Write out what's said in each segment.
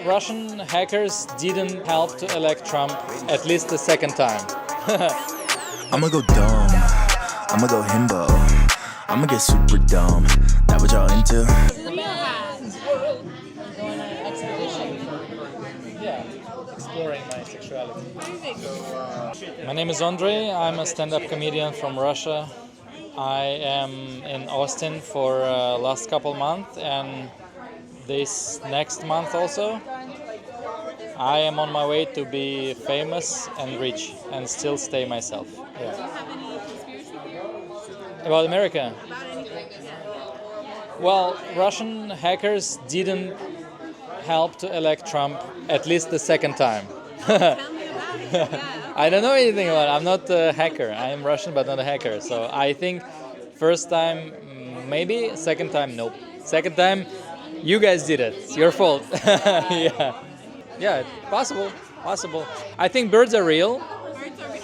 Russian hackers didn't help to elect Trump at least the second time. I'ma go dumb, I'ma go himbo, I'ma get super dumb. That what y'all into? Going on an expedition. Yeah, exploring my sexuality. My name is Ondrey. I'm a stand-up comedian from Russia. I am in Austin for last couple months and this next month also. I am on my way to be famous and rich and still stay myself. Yeah. Do you have any conspiracy theories? About America? About anything? Well, Russian hackers didn't help to elect Trump at least the second time. Tell me about it. Yeah. I don't know anything about it. I'm not a hacker. I am Russian but not a hacker. So I think first time maybe, second time nope. Second time you guys did it. It's your fault. Yeah. Yeah, possible. I think birds are real. Birds are okay.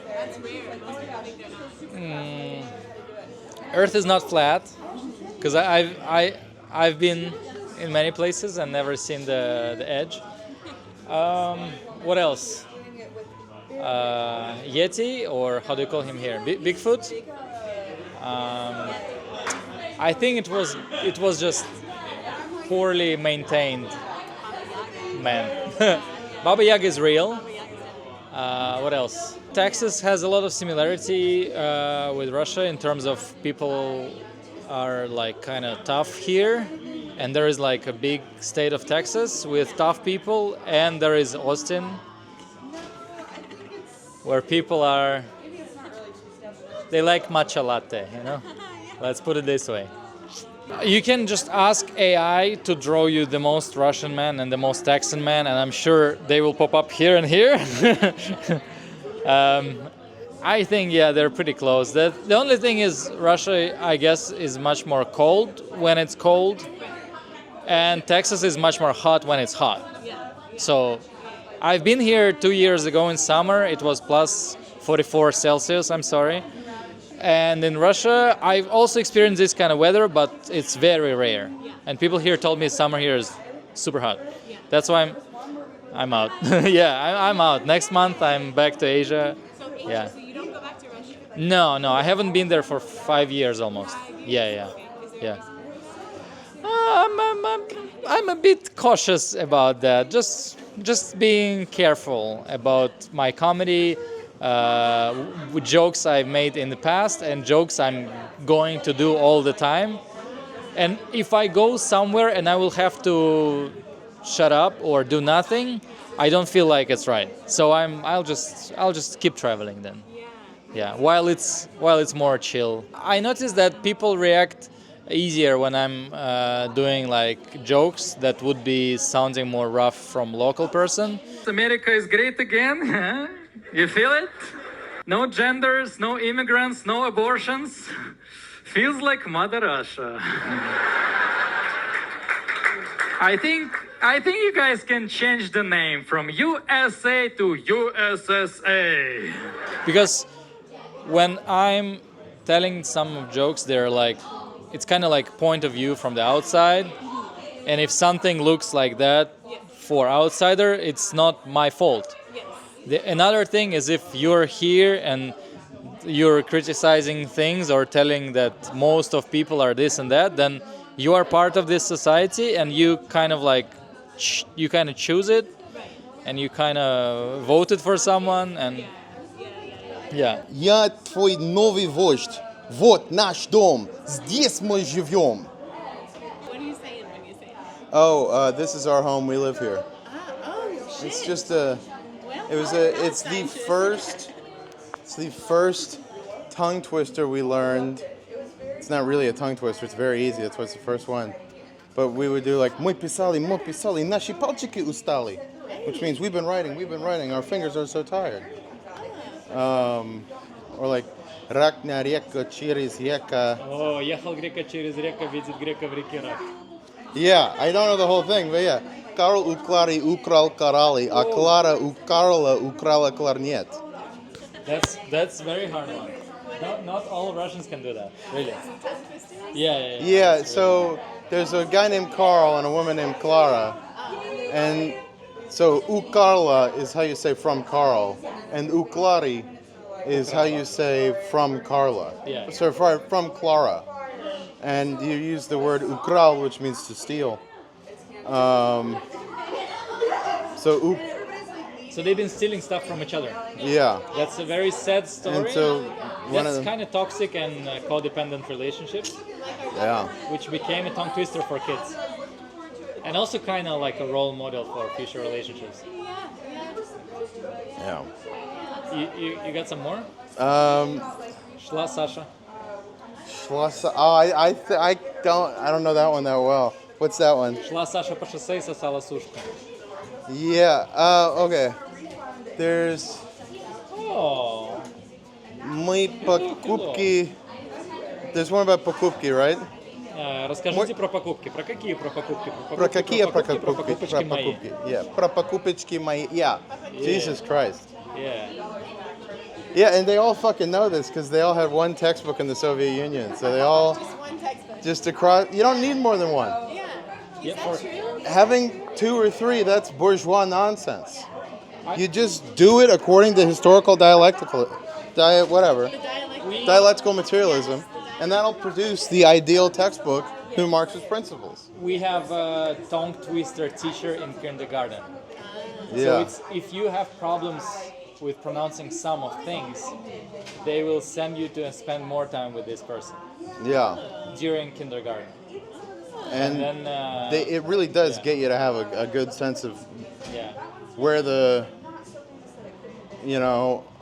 That's rare. Most people think they're not. Earth is not flat because I've been in many places and never seen the edge. What else? Yeti, or how do you call him here? Bigfoot. I think it was just poorly maintained man. Baba Yaga is real. What else? Texas has a lot of similarity with Russia in terms of people are like kind of tough here, and there is like a big state of Texas with tough people, and there is Austin where people they like matcha latte, you know? Let's put it this way. You can just ask AI to draw you the most Russian man and the most Texan man, and I'm sure they will pop up here and here. I think, yeah, they're pretty close. The only thing is Russia, I guess, is much more cold when it's cold, and Texas is much more hot when it's hot. So I've been here 2 years ago in summer. It was plus 44 Celsius, I'm sorry. And in Russia, I've also experienced this kind of weather, but it's very rare. And people here told me summer here is super hot. That's why I'm out. Yeah, I'm out. Next month, I'm back to Asia. So Asia, Yeah. so you don't go back to Russia? No, I haven't been there for 5 years almost. Yeah. I'm a bit cautious about that. Just being careful about my comedy. With jokes I've made in the past and jokes I'm going to do all the time. And if I go somewhere and I will have to shut up or do nothing, I don't feel like it's right. So I'll just keep traveling then. Yeah, while it's more chill. I noticed that people react easier when I'm doing like jokes that would be sounding more rough from local person. America is great again. You feel it? No genders, no immigrants, no abortions. Feels like Mother Russia. I think you guys can change the name from USA to USSA. Because when I'm telling some jokes, they're like, it's kind of like point of view from the outside. And if something looks like that for outsider, it's not my fault. Another thing is if you're here and you're criticizing things or telling that most of people are this and that, then you are part of this society and you kind of choose it and you kind of voted for someone and yeah. Я твой новый вождь. Вот наш дом. Здесь мы живем. What are you saying when you say that? Oh, this is our home. We live here. Oh, shit. It's just it's the first tongue twister we learned. It's not really a tongue twister, it's very easy, that's what's the first one. But we would do like, мы писали, наши пальчики устали. Which means we've been writing, our fingers are so tired. Or like, рак на река через река. О, ехал грека через реку, видит грека в реке рак. Yeah, I don't know the whole thing, but yeah. Карл у Клары украл кораллы, а Клара у Карла украла кларнет. That's very hard one. Not all Russians can do that, really. Yeah, so there's a guy named Carl and a woman named Clara, And so Ukarla is how you say from Carl, and Uklari is how you say from Carla. Yeah. So from Clara. And you use the word ukral, which means to steal. So So they've been stealing stuff from each other. yeah. That's a very sad story. And so one of That's them, kind of toxic and codependent relationships, yeah. which became a tongue twister for kids. And also kind of like a role model for future relationships. Yeah. You got some more? Shla Sasha. Schloss. Oh, I don't know that one that well. What's that one? Шла Саша по шоссе и сосала сушку. Yeah. Okay. There's Oh. мы покупки. There's one about покупки, right? Расскажите про покупки. Про какие про покупки? Про какие про покупки? покупочки мои. Yeah. Про покупочки мои. Yeah. Jesus Christ. Yeah. Yeah, and they all fucking know this because they all had one textbook in the Soviet Union. So they all Just one textbook. just across. You don't need more than one. Yeah. Yeah, Is for- that true? Having 2 or 3, that's bourgeois nonsense. You just do it according to historical whatever, The dialect. dialectical materialism, and that'll produce the ideal textbook through Marxist principles. We have a tongue twister teacher in kindergarten. So Yeah. it's, if you have problems with pronouncing some of things, they will send you to spend more time with this person Yeah. during kindergarten. And then it really does yeah. get you to have a good sense of Yeah. where the,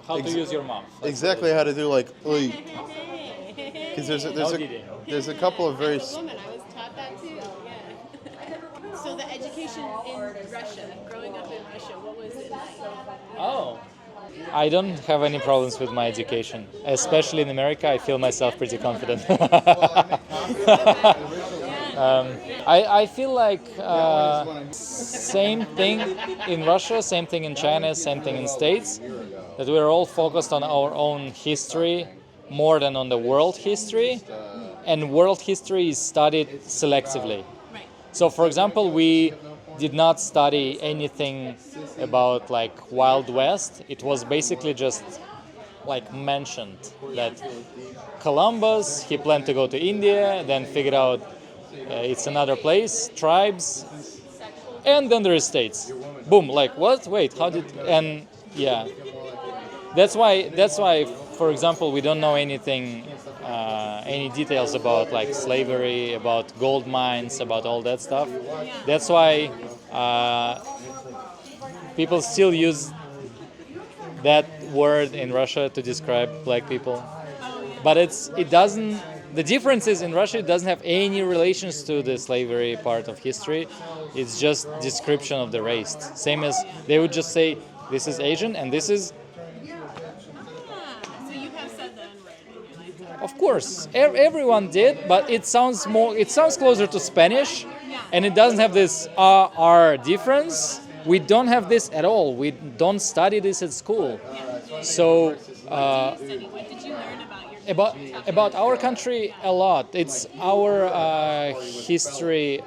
How to use your mouth. exactly how to do like, because How did it? there's a couple of very Woman, I was taught that too. Yeah. So the education in Russia, growing up in Russia, what was it like? Oh. I don't have any problems with my education. Especially in America, I feel myself pretty confident. I feel like same thing in Russia, same thing in China, same thing in States, that we're all focused on our own history more than on the world history, and world history is studied selectively. Right. So, for example, we did not study anything about like Wild West. It was basically just like mentioned that Columbus, he planned to go to India, then figured out it's another place, tribes, and then there is states. Boom, like what? Wait, how did? And yeah, that's why, for example, we don't know anything, any details about like slavery, about gold mines, about all that stuff. That's why people still use that word in Russia to describe black people, but it doesn't. The difference is in Russia it doesn't have any relations to the slavery part of history. It's just description of the race. Same as they would just say this is Asian and this is. So you have said the N-word in your lifetime. Of course, everyone did, but it sounds closer to Spanish, and it doesn't have this R difference. We don't have this at all. We don't study this at school. So What did you learn about your about our country a lot. It's our history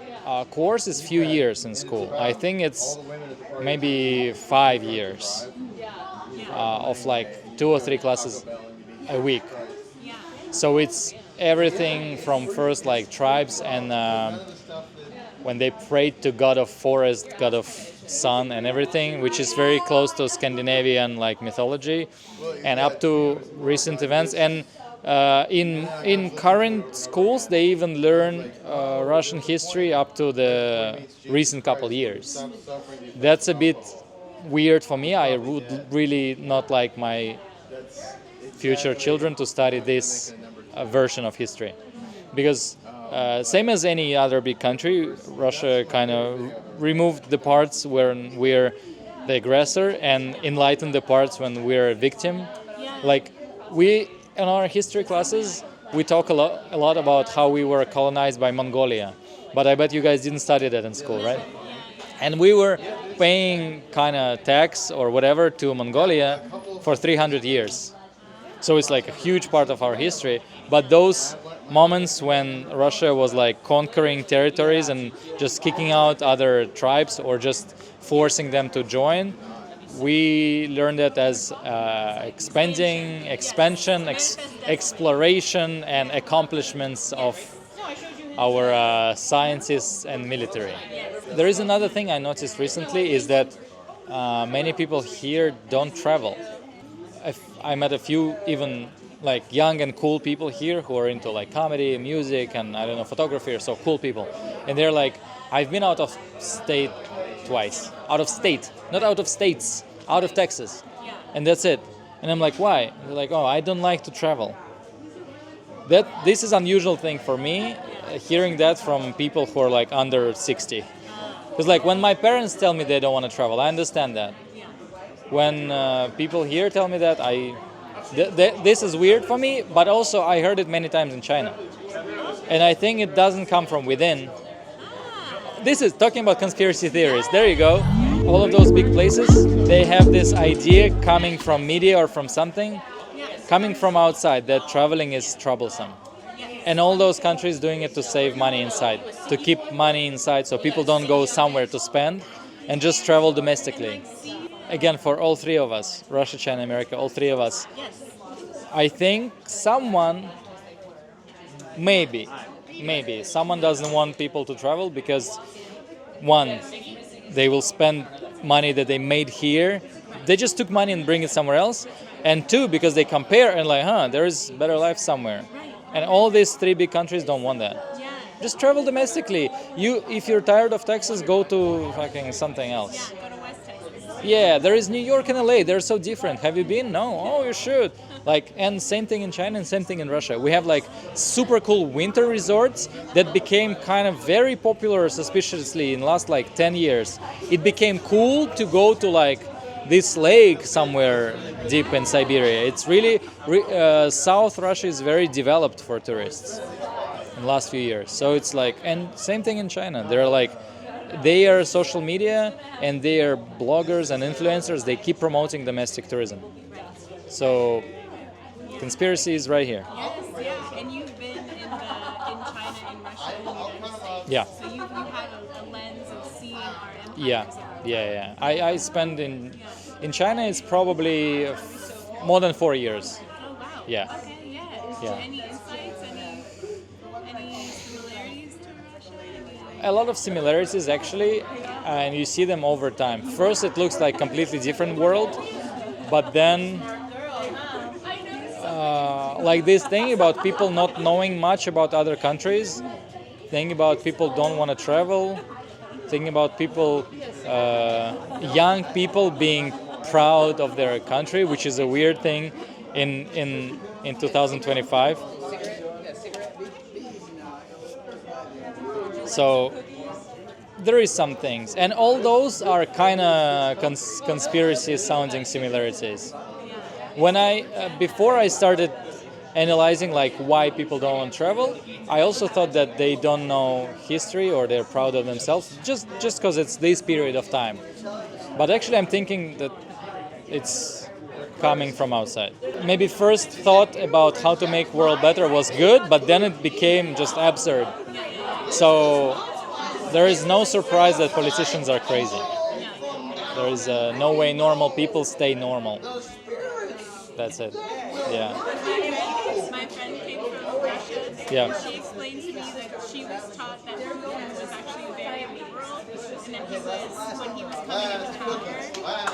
course is few years in school. I think it's maybe 5 years of like 2 or 3 classes a week. So it's everything from first like tribes and when they prayed to god of forest, god of sun and everything, which is very close to Scandinavian like mythology, and up to recent events. And in current schools they even learn Russian history up to the recent couple years. That's a bit weird for me. I would really not like my future children to study this version of history, because same as any other big country, Russia kind of removed the parts when we're the aggressor and enlightened the parts when we're a victim. Like we in our history classes we talk a lot about how we were colonized by Mongolia, but I bet you guys didn't study that in school, right? And we were paying kind of tax or whatever to Mongolia for 300 years. So it's like a huge part of our history, but those moments when Russia was like conquering territories and just kicking out other tribes or just forcing them to join. We learned it as expansion, exploration, and accomplishments of our scientists and military. There is another thing I noticed recently is that many people here don't travel. I met a few even like young and cool people here who are into like comedy, music, and I don't know, photography, or so cool people. And they're like, I've been out of state twice. Out of state, not out of states, out of Texas. And that's it. And I'm like, why? They're like, oh, I don't like to travel. This is unusual thing for me, hearing that from people who are like under 60. Because like when my parents tell me they don't want to travel, I understand that. When people here tell me that, this is weird for me, but also I heard it many times in China. And I think it doesn't come from within. This is talking about conspiracy theories. There you go. All of those big places, they have this idea coming from media or from something, coming from outside, that traveling is troublesome. And all those countries doing it to save money inside, to keep money inside so people don't go somewhere to spend and just travel domestically. Again, for all three of us, Russia, China, America, all three of us, I think someone, maybe, someone doesn't want people to travel because, one, they will spend money that they made here. They just took money and bring it somewhere else. And two, because they compare and like, there is better life somewhere. And all these three big countries don't want that. Just travel domestically. If you're tired of Texas, go to fucking something else. Yeah, there is New York and LA. They're so different. Have you been? No. Oh, you should. Like, and same thing in China and same thing in Russia. We have like super cool winter resorts that became kind of very popular suspiciously in the last like 10 years. It became cool to go to like this lake somewhere deep in Siberia. It's really, South Russia is very developed for tourists in the last few years. So it's like, and same thing in China. They're like, they are social media and they are bloggers and influencers. They keep promoting domestic tourism. So conspiracy is right here. Yes, and you've been in China and Russia and the United States. Yeah. So you have a lens of seeing our empires. Yeah. I spent in China. It's probably more than 4 years. Oh wow. Yeah. Okay. Yeah. Any insights? Any similarities to Russia? A lot of similarities actually, and you see them over time. First, it looks like completely different world, but then like this thing about people not knowing much about other countries, thing about people don't want to travel, thing about people, young people being proud of their country, which is a weird thing in 2025. So there is some things, and all those are kind of conspiracy sounding similarities. When before I started analyzing like why people don't want to travel, I also thought that they don't know history or they're proud of themselves just because it's this period of time. But actually I'm thinking that it's coming from outside. Maybe first thought about how to make world better was good, but then it became just absurd. So there is no surprise that politicians are crazy. There is no way normal people stay normal. That's it. Yeah. My friend came from Russia. Yeah. She explained to me that she was taught that Putin was actually very liberal, and that when he was coming into power,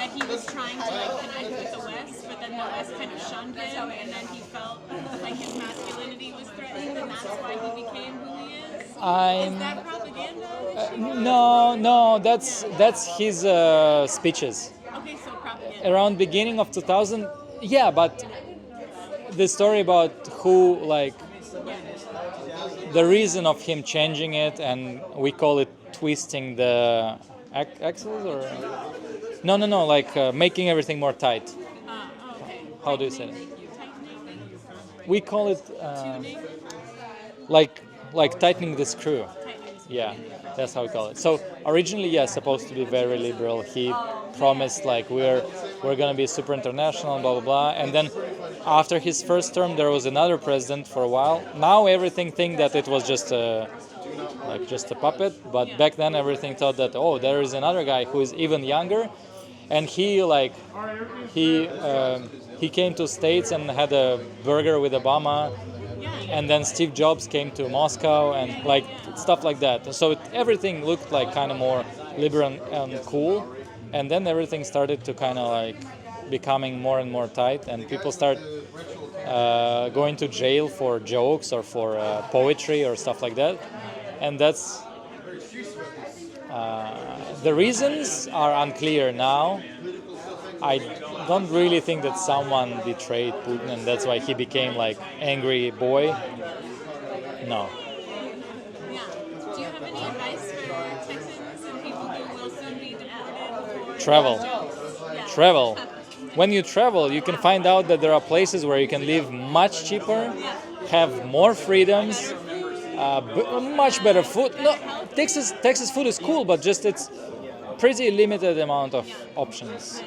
that he was trying to like connect with the West, but then the West kind of shunned him, and then he felt like his masculinity was threatened, and that's why he became who he is. Is that propaganda? No, that's his speeches. Okay, so propaganda. Around beginning of 2000, yeah, but the story about who, like, the reason of him changing it, and we call it twisting the axles, or no, like making everything more tight. Okay. How do you say it? We call it like tightening the screw. Yeah. That's how we call it. So originally, yeah, supposed to be very liberal. He promised like we're gonna be super international, blah blah blah. And then after his first term, there was another president for a while. Now everything think that it was just a puppet. But back then, everything thought that there is another guy who is even younger, and he came to States and had a burger with Obama. And then Steve Jobs came to Moscow and like stuff like that. So everything looked like kind of more liberal and cool. And then everything started to kind of like becoming more and more tight. And people start going to jail for jokes or for poetry or stuff like that. And that's the reasons are unclear now. I don't really think that someone betrayed Putin and that's why he became like angry boy. No. Yeah. Do you have any advice for Texans and people who will soon be deported? Travel. Yeah. Travel. When you travel, you can find out that there are places where you can live much cheaper, have more freedoms, much better food. No, Texas food is cool, but just it's pretty limited amount of options.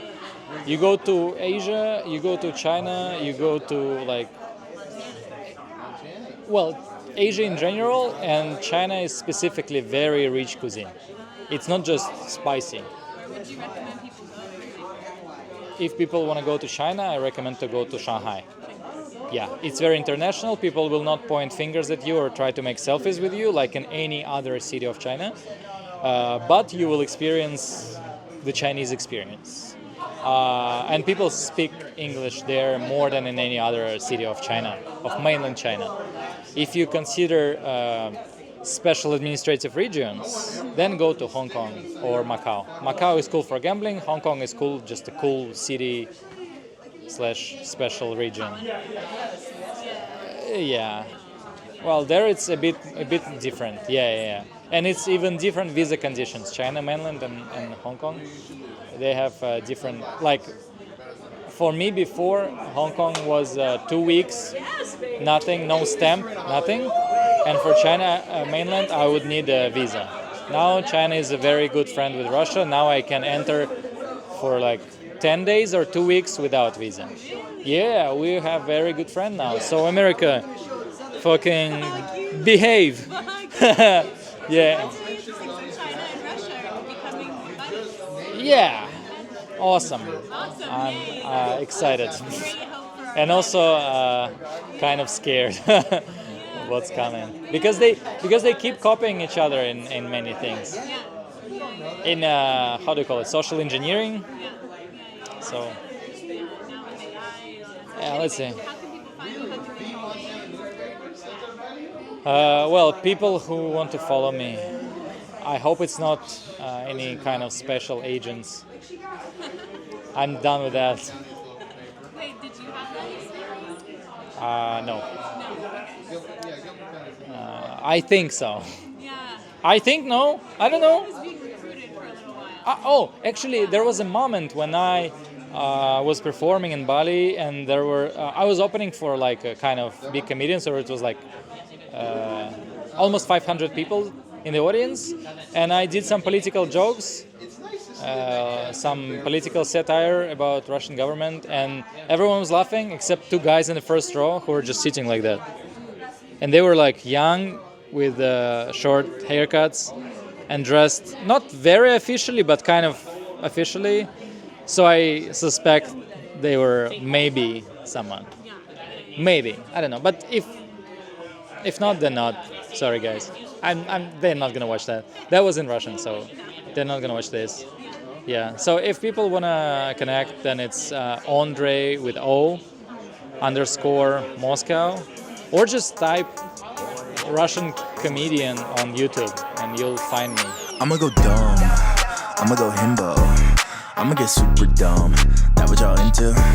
You go to Asia, you go to China, you go to Asia in general, and China is specifically very rich cuisine. It's not just spicy. Would you recommend people go? If people want to go to China, I recommend to go to Shanghai. Yeah, it's very international. People will not point fingers at you or try to make selfies with you like in any other city of China. But you will experience the Chinese experience. And people speak English there more than in any other city of China, of mainland China. If you consider special administrative regions, then go to Hong Kong or Macau. Macau is cool for gambling. Hong Kong is cool, just a cool city / special region. Yeah. Well, there it's a bit different. Yeah. And it's even different visa conditions. China mainland and Hong Kong, they have different. Like for me before, Hong Kong was 2 weeks, nothing, no stamp, nothing. And for China mainland, I would need a visa. Now China is a very good friend with Russia. Now I can enter for like 10 days or 2 weeks without visa. Yeah, we have very good friend now. So America, fucking behave. Yeah. It's really interesting. So China and Russia are becoming buddies. Yeah. Awesome. Awesome. I'm Yay. excited. Great hope for our And also kind of scared what's coming because they keep copying each other in many things. Yeah. In how do you call it, social engineering. So Now with AI. yeah, let's see. How can people find you? How can they follow you? Well, people who want to follow me, I hope it's not any kind of special agents. I'm done with that. Wait, did you have that experience? No. No. Okay. I think so. Yeah. I think no. I don't know. I was being recruited for a little while. Actually, there was a moment when I was performing in Bali, and there were I was opening for like a kind of big comedian, so it was like almost 500 people in the audience, and I did some political jokes, some political satire about Russian government, and everyone was laughing except two guys in the first row who were just sitting like that, and they were like young with short haircuts and dressed not very officially but kind of officially, so I suspect they were maybe someone, maybe, I don't know, but if not, then not. Sorry guys, they're not gonna watch that. That was in Russian, so they're not gonna watch this. Yeah, so if people wanna connect, then it's Ondrey with O _ Moscow, or just type Russian comedian on YouTube and you'll find me. I'ma go dumb, I'ma go himbo, I'ma get super dumb. That what y'all into?